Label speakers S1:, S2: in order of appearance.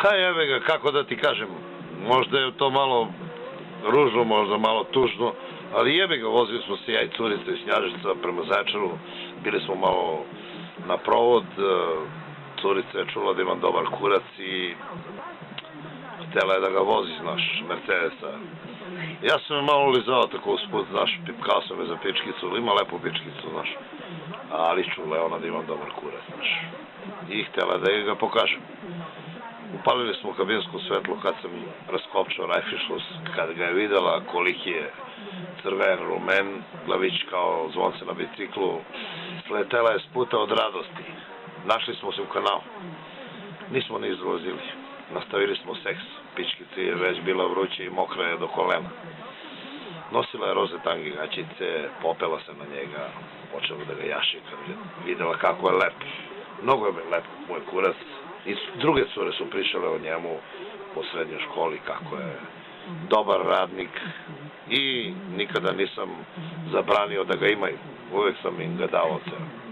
S1: Pa jebe ga, kako da ti kažem, možda je to malo ružno, možda malo tužno, ali jebe ga, vozili smo se ja i curica iz Knjaževca prema Zaječaru, bili smo malo na provod, curica je čula da imam dobar kurac i htjela je da ga vozi, znaš, Mercedesa. Ja sam je malo lizao tako usput, znaš, pipkao sam je za pičkicu, ima lepu pičkicu, znaš, ali čula je ona da imam dobar kurac, znaš, i htjela da je ga pokažem. Upalili smo kabinsko svetlo kad sam raskopčao rajfišlus, kad ga je videla koliki je crven, rumen, glavić kao zvonce na biciklu, sletela je s puta od radosti. Našli smo se u kanalu. Nismo ni izlazili. Nastavili smo seks. Pičkici je već bila vruća i mokra je do kolena. Nosila je roze tangi gaćice, popela se na njega, počela da ga jaši kad je videla kako je lep. Mnogo je lep moj kurac. I druge cure su pričale o njemu po srednjoj školi, kako je dobar radnik i nikada nisam zabranio da ga imaju. Uvek sam im ga dao od sebe.